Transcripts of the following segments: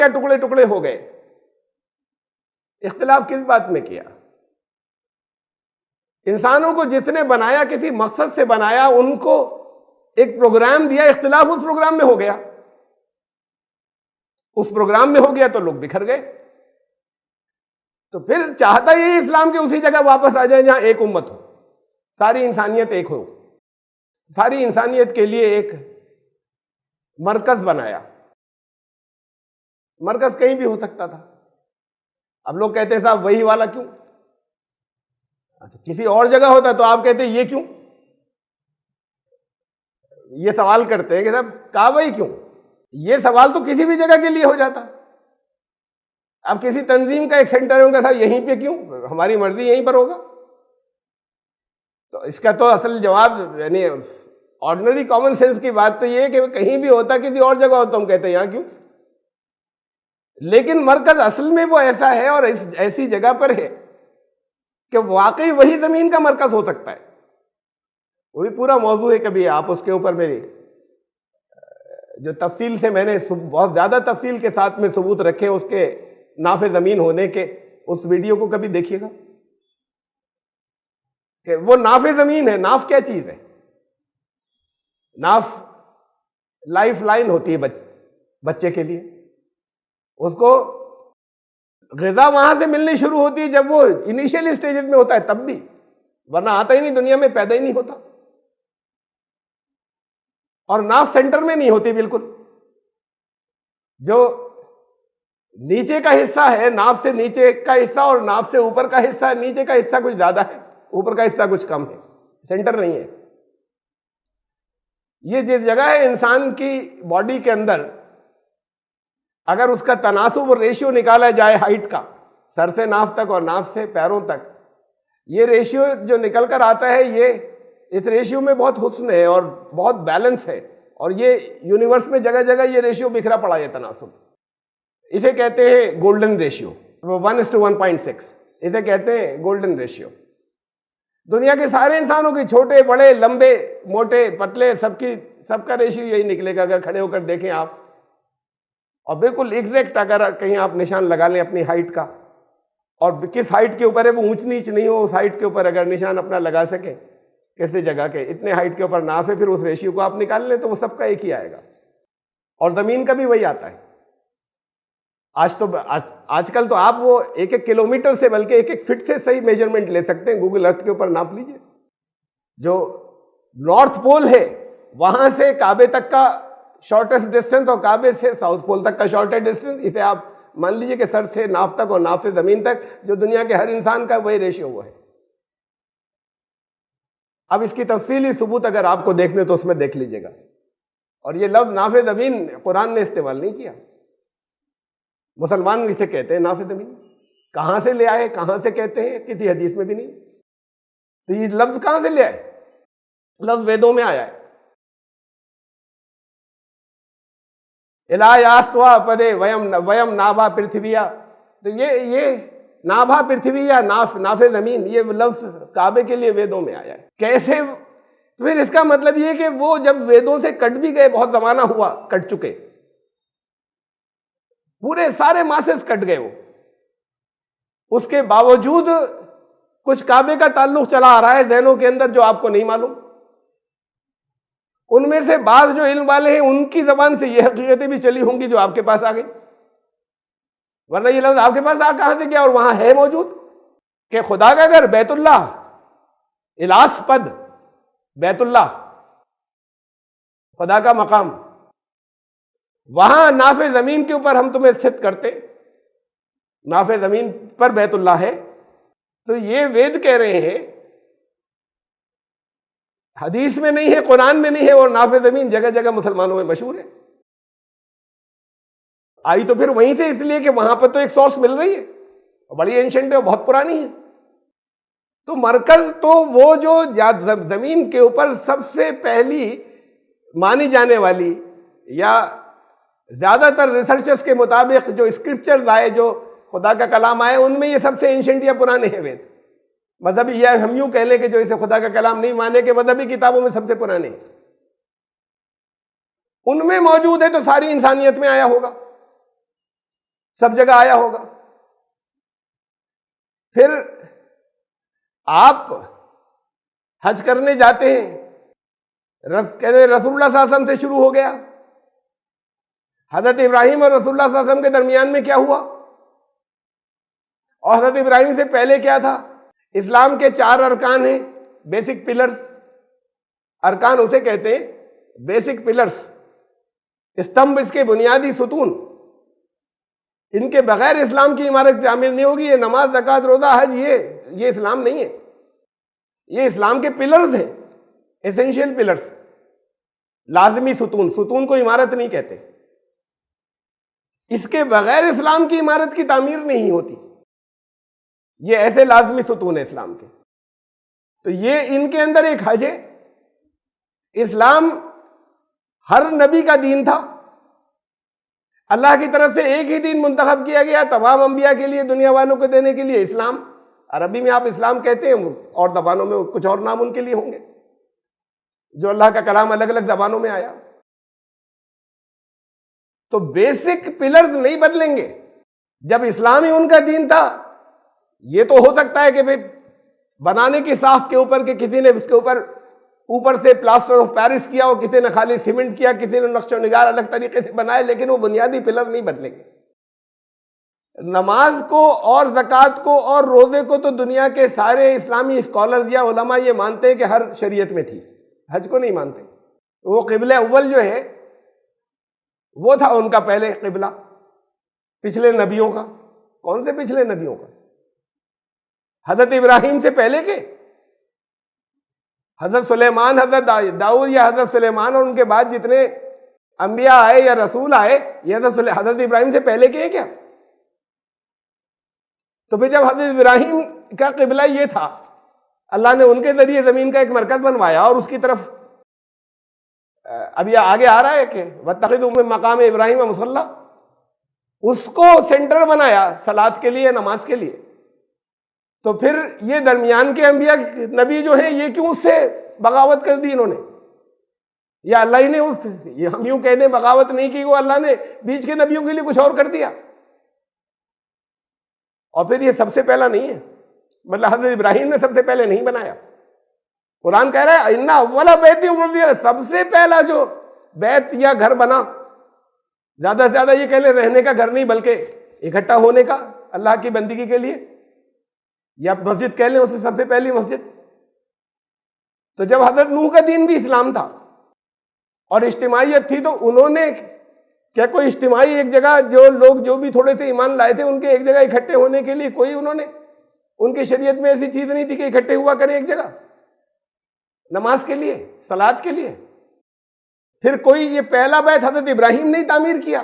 کیا ٹکڑے ٹکڑے ہو گئے؟ اختلاف کس بات میں کیا؟ انسانوں کو جس نے بنایا کسی مقصد سے بنایا، ان کو ایک پروگرام دیا، اختلاف اس پروگرام میں ہو گیا، اس پروگرام میں ہو گیا تو لوگ بکھر گئے۔ تو پھر چاہتا یہ اسلام کے اسی جگہ واپس آ جائے جہاں ایک امت ہو، ساری انسانیت ایک ہو، ساری انسانیت کے لیے ایک مرکز بنایا۔ مرکز کہیں بھی ہو سکتا تھا۔ اب لوگ کہتے ہیں صاحب وہی والا کیوں؟ کسی اور جگہ ہوتا تو آپ کہتے یہ کیوں؟ یہ سوال کرتے ہیں کہ صاحب کعبہ ہی کیوں؟ یہ سوال تو کسی بھی جگہ کے لیے ہو جاتا۔ اب کسی تنظیم کا ایک سینٹر ہوگا، صاحب یہیں پہ کیوں؟ ہماری مرضی یہیں پر ہوگا۔ تو اس کا تو اصل جواب یعنی آرڈنری کامن سینس کی بات تو یہ ہے کہ کہیں بھی ہوتا، کسی اور جگہ ہوتا، ہم کہتے ہیں یہاں کیوں؟ لیکن مرکز اصل میں وہ ایسا ہے اور ایسی جگہ پر ہے کہ واقعی وہی زمین کا مرکز ہو سکتا ہے۔ وہ بھی پورا موضوع ہے، کبھی آپ اس کے اوپر میری جو تفصیل سے میں نے بہت زیادہ تفصیل کے ساتھ میں ثبوت رکھے اس کے ناف زمین ہونے کے، اس ویڈیو کو کبھی دیکھیے گا کہ وہ ناف زمین ہے۔ ناف کیا چیز ہے؟ ناف لائف لائن ہوتی ہے بچے کے لیے، اس کو غذا وہاں سے ملنی شروع ہوتی ہے جب وہ انیشیل اسٹیجز میں ہوتا ہے، تب بھی، ورنہ آتا ہی نہیں، دنیا میں پیدا ہی نہیں ہوتا۔ اور ناف سینٹر میں نہیں ہوتی بالکل، جو نیچے کا حصہ ہے، ناف سے نیچے کا حصہ اور ناف سے اوپر کا حصہ ہے، نیچے کا حصہ کچھ زیادہ ہے، اوپر کا حصہ کچھ کم ہے، سینٹر نہیں ہے۔ یہ جس جگہ ہے انسان کی باڈی کے اندر، اگر اس کا تناسب اور ریشیو نکالا جائے ہائٹ کا، سر سے ناف تک اور ناف سے پیروں تک، یہ ریشیو جو نکل کر آتا ہے، یہ اس ریشیو میں بہت حسن ہے اور بہت بیلنس ہے، اور یہ یونیورس میں جگہ جگہ یہ ریشیو بکھرا پڑا ہے، تناسب۔ اسے کہتے ہیں گولڈن ریشیو، 1:1.6، اسے کہتے ہیں گولڈن ریشیو۔ دنیا کے سارے انسانوں کی، چھوٹے بڑے، لمبے موٹے پتلے، سب کا ریشیو یہی نکلے گا اگر کھڑے ہو کر دیکھیں آپ، اور بالکل ایگزیکٹ اگر کہیں آپ نشان لگا لیں اپنی ہائٹ کا، اور کس ہائٹ کے اوپر ہے، وہ اونچ نیچ نہیں ہو، اس ہائٹ کے اوپر اگر نشان اپنا لگا سکیں کسی جگہ کے، اتنے ہائٹ کے اوپر ناف ہے، پھر اس ریشیو کو آپ نکال لیں تو وہ سب کا ایک ہی آئے گا، اور زمین کا بھی وہی آتا ہے۔ آج کل تو آپ وہ ایک کلومیٹر سے بلکہ ایک فٹ سے صحیح میجرمنٹ لے سکتے ہیں، گوگل ارتھ کے اوپر ناپ لیجئے۔ جو نارتھ پول ہے وہاں سے کعبے تک کا شارٹیسٹ ڈسٹینس، اور کعبے سے ساؤتھ پول تک کا شارٹیسٹ ڈسٹینس، اسے آپ مان لیجئے کہ سر سے ناف تک اور ناف سے زمین تک جو دنیا کے ہر انسان کا وہی ریشیو وہ ہے۔ اب اس کی تفصیلی ثبوت اگر آپ کو دیکھنے تو اس میں دیکھ لیجئے گا۔ اور یہ لفظ ناف زمین قرآن نے استعمال نہیں کیا، مسلمان اسے کہتے ہیں ناف زمین۔ کہاں سے لے آئے، کہاں سے کہتے ہیں، کسی حدیث میں بھی نہیں۔ تو یہ لفظ کہاں سے لے آئے؟ لفظ ویدوں میں آیا ہے۔ الایاستوا پدے ویم نابھا پرتھویا، تو یہ نابھا پرتھوی یا ناف زمین، یہ لفظ کعبے کے لیے ویدوں میں آیا ہے۔ کیسے؟ پھر اس کا مطلب یہ کہ وہ جب ویدوں سے کٹ بھی گئے، بہت زمانہ ہوا کٹ چکے، پورے سارے ماسز کٹ گئے، وہ اس کے باوجود کچھ کعبے کا تعلق چلا آ رہا ہے ذہنوں کے اندر جو آپ کو نہیں معلوم۔ ان میں سے بعض جو علم والے ہیں ان کی زبان سے یہ حقیقتیں بھی چلی ہوں گی جو آپ کے پاس آ گئی، ورنہ یہ لفظ آپ کے پاس آ کہاں سے گیا؟ اور وہاں ہے موجود کہ خدا کا گھر بیت اللہ، الاس پد بیت اللہ، خدا کا مقام، وہاں ناف زمین کے اوپر ہم تمہیں ستھت کرتے، ناف زمین پر بیت اللہ ہے۔ تو یہ وید کہہ رہے ہیں، حدیث میں نہیں ہے، قرآن میں نہیں ہے، اور ناف زمین جگہ جگہ مسلمانوں میں مشہور ہے۔ آئی تو پھر وہیں سے، اس لیے کہ وہاں پر تو ایک سورس مل رہی ہے، بڑی اینشنٹ ہے، بہت پرانی ہے۔ تو مرکز تو وہ جو زمین کے اوپر سب سے پہلی مانی جانے والی، یا زیادہ تر ریسرچرز کے مطابق جو اسکرپچرز آئے، جو خدا کا کلام آئے، ان میں یہ سب سے اینشنٹ یا پرانے ہیں وید۔ مذہبی، یا ہم یوں کہہ لیں کہ جو اسے خدا کا کلام نہیں مانے کہ مذہبی کتابوں میں سب سے پرانے ہیں، ان میں موجود ہے تو ساری انسانیت میں آیا ہوگا۔ سب جگہ آیا ہوگا. پھر آپ حج کرنے جاتے ہیں، کہتے رسول اللہ صلی اللہ علیہ وسلم سے شروع ہو گیا. حضرت ابراہیم اور رسول اللہ صلی اللہ علیہ وسلم کے درمیان میں کیا ہوا؟ اور حضرت ابراہیم سے پہلے کیا تھا؟ اسلام کے 4 ارکان ہیں، بیسک پلرز. ارکان اسے کہتے ہیں بیسک پلرز، استمبھ، اس کے بنیادی ستون. ان کے بغیر اسلام کی عمارت تعمیر نہیں ہوگی. یہ نماز، زکوٰۃ، روزہ، حج، یہ اسلام نہیں ہے. یہ اسلام کے پلرز ہیں، ایسنشیل پلرز، لازمی ستون. ستون کو عمارت نہیں کہتے. اس کے بغیر اسلام کی عمارت کی تعمیر نہیں ہوتی. یہ ایسے لازمی ستون ہے اسلام کے. تو یہ ان کے اندر ایک حج ہے. اسلام ہر نبی کا دین تھا. اللہ کی طرف سے ایک ہی دین منتخب کیا گیا تمام انبیاء کے لیے، دنیا والوں کو دینے کے لیے، اسلام. عربی میں آپ اسلام کہتے ہیں، اور زبانوں میں کچھ اور نام ان کے لیے ہوں گے. جو اللہ کا کلام الگ الگ زبانوں میں آیا. تو بیسک پلرز نہیں بدلیں گے. جب اسلام ہی ان کا دین تھا، یہ تو ہو سکتا ہے کہ بھئی بنانے کی ساخت کے اوپر کہ کسی نے اس کے اوپر سے پلاسٹر آف پیرس کیا ہو، کسی نے خالی سیمنٹ کیا، کسی نے نقش و نگار الگ طریقے سے بنائے، لیکن وہ بنیادی پلر نہیں بدلیں گے. نماز کو اور زکوٰۃ کو اور روزے کو تو دنیا کے سارے اسلامی اسکالرز یا علماء یہ مانتے ہیں کہ ہر شریعت میں تھی. حج کو نہیں مانتے. وہ قبلہ اول جو ہے وہ تھا ان کا پہلے قبلہ پچھلے نبیوں کا. کون سے پچھلے نبیوں کا؟ حضرت ابراہیم سے پہلے کے، حضرت سلیمان، حضرت داؤد یا حضرت سلیمان اور ان کے بعد جتنے انبیاء آئے یا رسول آئے، یہ حضرت ابراہیم سے پہلے کے ہیں کیا؟ تو پھر جب حضرت ابراہیم کا قبلہ یہ تھا، اللہ نے ان کے ذریعے زمین کا ایک مرکز بنوایا اور اس کی طرف اب یہ آگے آ رہا ہے کہ وَاتَّخِذُوا مِن مَّقَامِ ابراہیم مُصَلًّى، اس کو سینٹر بنایا صلاۃ کے لیے، نماز کے لیے. تو پھر یہ درمیان کے انبیاء نبی جو ہیں یہ کیوں اس سے بغاوت کر دی انہوں نے؟ یا اللہ ہی نے یہ ہم یوں کہہ دیں بغاوت نہیں کی، وہ اللہ نے بیچ کے نبیوں کے لیے کچھ اور کر دیا. اور پھر یہ سب سے پہلا نہیں ہے، مطلب حضرت ابراہیم نے سب سے پہلے نہیں بنایا. قرآن کہہ رہا ہے اِنَّ أَوَّلَ بَيْتٍ وُضِعَ، سب سے پہلا جو بیت یا گھر بنا، زیادہ سے زیادہ یہ کہہ لیں رہنے کا گھر نہیں بلکہ اکٹھا ہونے کا اللہ کی بندگی کے لیے، یا مسجد کہہ لیں اسے سب سے پہلی مسجد. تو جب حضرت نوح کا دین بھی اسلام تھا اور اجتماعیت تھی، تو انہوں نے کیا کوئی اجتماعی ایک جگہ جو لوگ جو بھی تھوڑے سے ایمان لائے تھے ان کے ایک جگہ اکٹھے ہونے کے لیے کوئی انہوں نے ان کی شریعت میں ایسی چیز نہیں تھی کہ اکٹھے ہوا کریں ایک جگہ نماز کے لیے، صلاۃ کے لیے. پھر کوئی یہ پہلا بیت حضرت ابراہیم نے تعمیر کیا.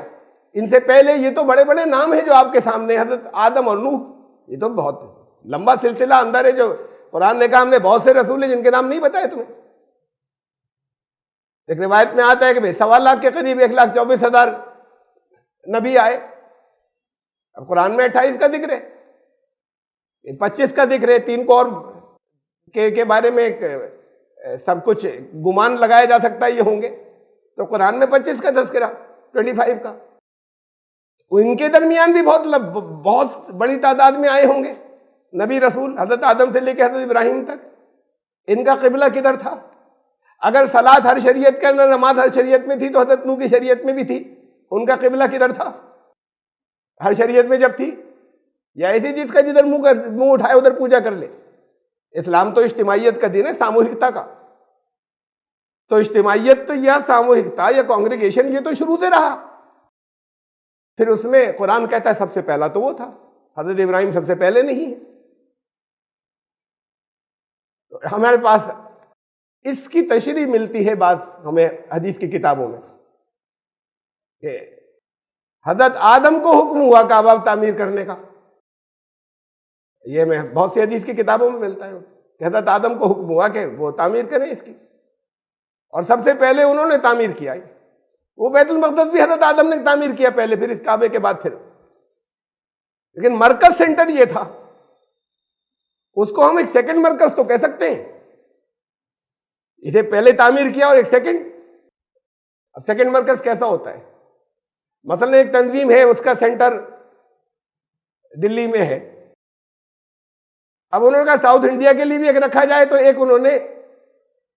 ان سے پہلے یہ تو بڑے بڑے نام ہیں جو آپ کے سامنے، حضرت آدم اور نوح. یہ تو بہت لمبا سلسلہ اندر ہے جو قرآن نے کہا ہم نے بہت سے رسول ہیں جن کے نام نہیں بتائے تمہیں. ایک روایت میں آتا ہے کہ 1.25 لاکھ کے قریب 1,24,000 نبی آئے. اب قرآن میں 28 کا ذکر ہے، 25 کا ذکر ہے، 3 کو اور کے بارے میں سب کچھ گمان لگایا جا سکتا ہے یہ ہوں گے. تو قرآن میں 25 کا تذکرہ، 25 کا. ان کے درمیان بھی بہت بڑی تعداد میں آئے ہوں گے نبی رسول، حضرت آدم سے لے کے حضرت ابراہیم تک. ان کا قبلہ کدھر تھا؟ اگر صلاۃ ہر شریعت کے اندر، نماز ہر شریعت میں تھی تو حضرت نوح کی شریعت میں بھی تھی. ان کا قبلہ کدھر تھا ہر شریعت میں جب تھی؟ یا ایسی چیز کا جدھر منہ اٹھائے ادھر پوجا کر لے. اسلام تو اجتماعیت کا دین ہے، ساموہکتا کا. تو اجتماعیت یا ساموہکتا یا کانگریگیشن یہ تو شروع سے رہا. پھر اس میں قرآن کہتا ہے سب سے پہلا تو وہ تھا، حضرت ابراہیم سب سے پہلے نہیں ہے. تو ہمارے پاس اس کی تشریح ملتی ہے بعض ہمیں حدیث کی کتابوں میں کہ حضرت آدم کو حکم ہوا کعبہ تعمیر کرنے کا. یہ میں بہت سی حدیث کی کتابوں میں ملتا ہے کہ حضرت آدم کو حکم ہوا کہ وہ تعمیر کریں اس کی، اور سب سے پہلے انہوں نے تعمیر کیا. وہ بیت المقدس بھی حضرت آدم نے تعمیر کیا پہلے، پھر اس کعبے کے بعد پھر. لیکن مرکز سینٹر یہ تھا. اس کو ہم ایک سیکنڈ مرکز تو کہہ سکتے ہیں. اسے پہلے تعمیر کیا اور ایک سیکنڈ. اب سیکنڈ مرکز کیسا ہوتا ہے؟ مثلا ایک تنظیم ہے، اس کا سینٹر دلی میں ہے. اب انہوں نے کہا ساؤتھ انڈیا کے لیے بھی اگر رکھا جائے تو ایک انہوں نے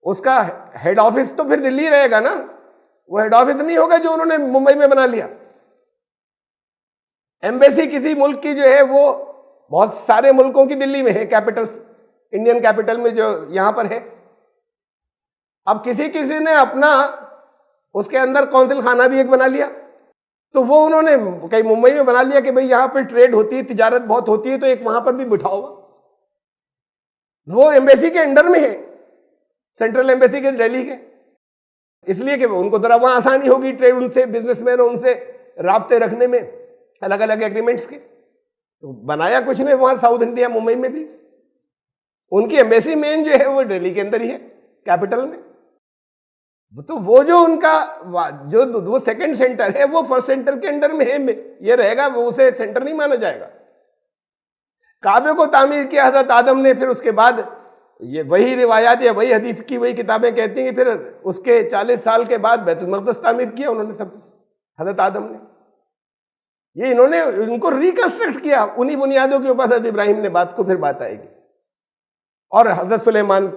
اس کا ہیڈ آفس تو پھر دلی رہے گا نا, وہ ہیڈ آفس نہیں ہوگا جو انہوں نے ممبئی میں بنا لیا. ایمبیسی کسی ملک کی جو ہے وہ بہت سارے ملکوں کی دلی میں ہے, کیپٹل انڈین کیپٹل میں جو یہاں پر ہے. اب کسی نے اپنا اس کے اندر قونصل خانہ بھی ایک بنا لیا, تو وہ انہوں نے کہیں ممبئی میں بنا لیا کہ بھئی یہاں پہ ٹریڈ ہوتی ہے, تجارت بہت ہوتی ہے, تو ایک وہاں پر بھی بٹھاؤ. وہ ایمبیسی کے انڈر میں ہے, سینٹرل ایمبیسی کے دہلی کے, اس لیے کہ ان کو ذرا وہاں آسانی ہوگی ٹریڈ ان سے, بزنس مین ان سے رابطے رکھنے میں, الگ الگ ایگریمنٹس کے. تو بنایا کچھ نے وہاں ساؤتھ انڈیا ممبئی میں بھی. ان کی ایمبیسی مین جو ہے وہ دہلی کے اندر ہی ہے, کیپٹل میں. تو وہ جو ان کا جو وہ سیکنڈ سینٹر ہے وہ فرسٹ سینٹر کے انڈر میں ہے, یہ رہے گا, وہ اسے سینٹر نہیں مانا جائے گا. کعبے کو تعمیر کیا حضرت آدم نے, پھر اس کے بعد یہ وہی روایات یا وہی حدیث کی وہی کتابیں کہتی ہیں, پھر اس کے 40 سال کے بعد بیت المقدس تعمیر کیا انہوں نے سب حضرت آدم نے. یہ انہوں نے ان کو ریکنسٹرکٹ کیا, انہی بنیادوں کے اوپر حضرت ابراہیم نے بات آئے گی. اور حضرت سلیمان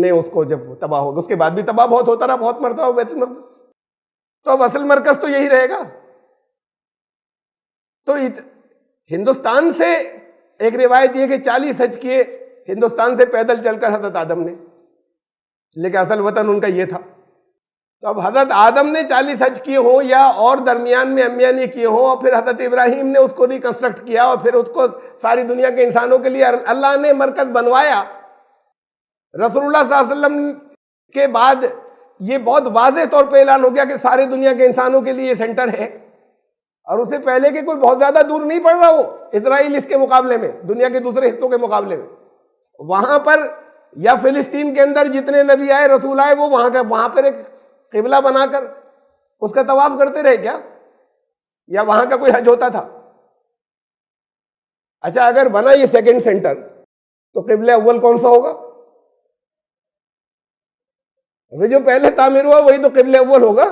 نے اس کو جب تباہ ہو گیا, اس کے بعد بھی تباہ بہت ہوتا رہا, بہت مرتبہ بیت المقدس. تو اب اصل مرکز تو یہی رہے گا. تو ہندوستان سے ایک روایت یہ کہ 40 حج کیے ہندوستان سے پیدل چل کر حضرت آدم نے, لیکن اصل وطن ان کا یہ تھا. تو اب حضرت آدم نے 40 حج کیے ہوں یا اور درمیان میں انبیاء نے کیے ہوں, اور پھر حضرت ابراہیم نے اس کو ریکنسٹرکٹ کیا, اور پھر اس کو ساری دنیا کے انسانوں کے لیے اللہ نے مرکز بنوایا. رسول اللہ صلی اللہ علیہ وسلم کے بعد یہ بہت واضح طور پہ اعلان ہو گیا کہ ساری دنیا کے انسانوں کے لیے یہ سینٹر ہے, اور اسے پہلے کہ کوئی بہت زیادہ دور نہیں پڑ رہا وہ اسرائیل اس کے مقابلے میں, دنیا کے دوسرے حصوں کے مقابلے میں. وہاں پر یا فلسطین کے اندر جتنے نبی آئے رسول آئے وہ وہاں پر ایک قبلہ بنا کر اس کا طواف کرتے رہے کیا, یا وہاں کا کوئی حج ہوتا تھا؟ اچھا اگر بنا یہ سیکنڈ سینٹر تو قبلہ اول کون سا ہوگا؟ جو پہلے تعمیر ہوا وہی تو قبلہ اول ہوگا.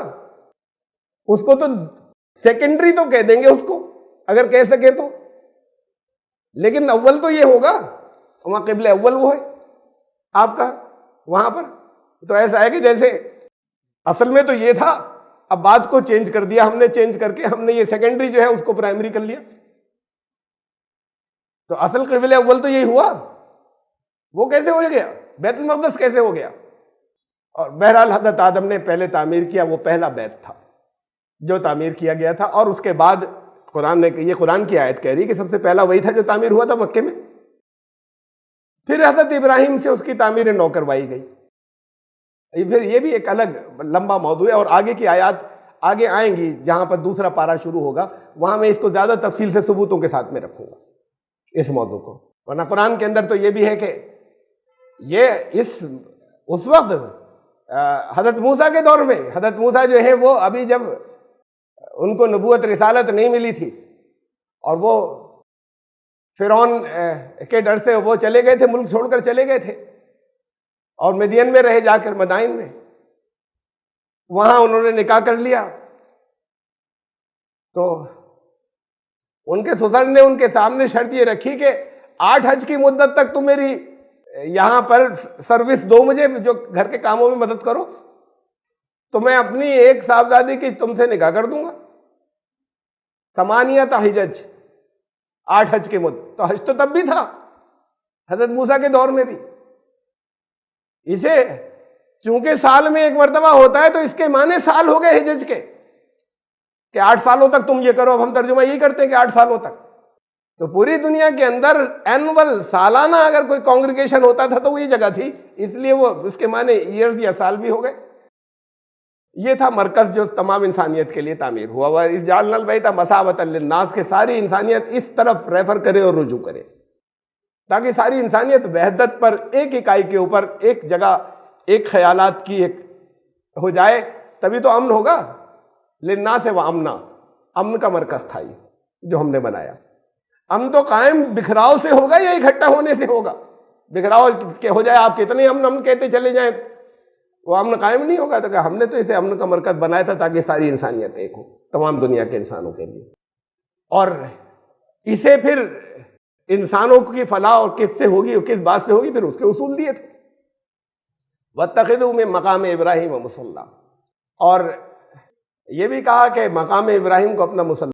اس کو تو سیکنڈری تو کہہ دیں گے اس کو اگر کہہ سکے تو, لیکن اول تو یہ ہوگا, وہاں قبلہ اول وہ ہے آپ کا وہاں پر. تو ایسا ہے کہ جیسے اصل میں تو یہ تھا, اب بات کو چینج کر دیا ہم نے, چینج کر کے ہم نے یہ سیکنڈری جو ہے اس کو پرائمری کر لیا. تو اصل قبلہ اول تو یہی ہوا, وہ کیسے ہو گیا؟ بیت المقدس کیسے ہو گیا؟ اور بہرحال حضرت آدم نے پہلے تعمیر کیا, وہ پہلا بیت تھا جو تعمیر کیا گیا تھا. اور اس کے بعد قرآن نے, یہ قرآن کی آیت کہہ رہی کہ سب سے پہلا وہی تھا جو تعمیر ہوا تھا مکے میں. پھر حضرت ابراہیم سے اس کی تعمیر نو کروائی گئی. پھر یہ بھی ایک الگ لمبا موضوع ہے, اور آگے کی آیات آگے آئیں گی جہاں پر دوسرا پارہ شروع ہوگا, وہاں میں اس کو زیادہ تفصیل سے ثبوتوں کے ساتھ میں رکھوں گا اس موضوع کو. ورنہ قرآن کے اندر تو یہ بھی ہے کہ یہ اس وقت حضرت موسیٰ کے دور میں, حضرت موسیٰ جو ہے وہ ابھی جب ان کو نبوت رسالت نہیں ملی تھی, اور وہ فرعون کے ڈر سے وہ چلے گئے تھے, ملک چھوڑ کر چلے گئے تھے, اور مدین میں رہے جا کر, مدائن میں, وہاں انہوں نے نکاح کر لیا. تو ان کے سسر نے ان کے سامنے شرط یہ رکھی کہ 8 حج کی مدت تک تم میری یہاں پر سروس دو, مجھے جو گھر کے کاموں میں مدد کرو, تو میں اپنی ایک صاحبزادی کی تم سے نکاح کر دوں گا. 8 حجج, 8 حج کی مدت. تو حج تو تب بھی تھا حضرت موسیٰ کے دور میں بھی. اسے چونکہ سال میں ایک مرتبہ ہوتا ہے تو اس کے معنی سال ہو گئے حجج کے, کہ 8 سالوں تک تم یہ کرو. اب ہم ترجمہ یہی کرتے ہیں کہ 8 سالوں تک. تو پوری دنیا کے اندر اینول سالانہ اگر کوئی کانگریگیشن ہوتا تھا تو وہ یہ جگہ تھی, اس لیے وہ اس کے معنی ایئر یا سال بھی ہو گئے. یہ تھا مرکز جو تمام انسانیت کے لیے تعمیر ہوا ہوا. اس جعلنا البیت مثابۃ للناس کے ساری انسانیت اس طرف ریفر کرے اور رجوع کرے, تاکہ ساری انسانیت وحدت پر ایک اکائی کے اوپر ایک جگہ ایک خیالات کی ایک ہو جائے, تبھی تو امن ہوگا. للناس و امنا, امن کا مرکز تھا یہ جو ہم نے بنایا. امن تو قائم بکھراؤ سے ہوگا یا اکٹھا ہونے سے ہوگا؟ بکھراؤ کے ہو جائے, آپ کتنے امن کہتے چلے جائیں, وہ امن قائم نہیں ہوگا. تو کہ ہم نے تو اسے امن کا مرکز بنایا تھا تاکہ ساری انسانیت ایک ہو, تمام دنیا کے انسانوں کے لیے. اور اسے پھر انسانوں کی فلاح اور کس سے ہوگی اور کس بات سے ہوگی، پھر اس کے اصول دیے تھے. وَاتَّخِذُوا مِن مَقَامِ إِبْرَاهِيمَ مُصَلًّى، اور یہ بھی کہا کہ مقام ابراہیم کو اپنا مصلی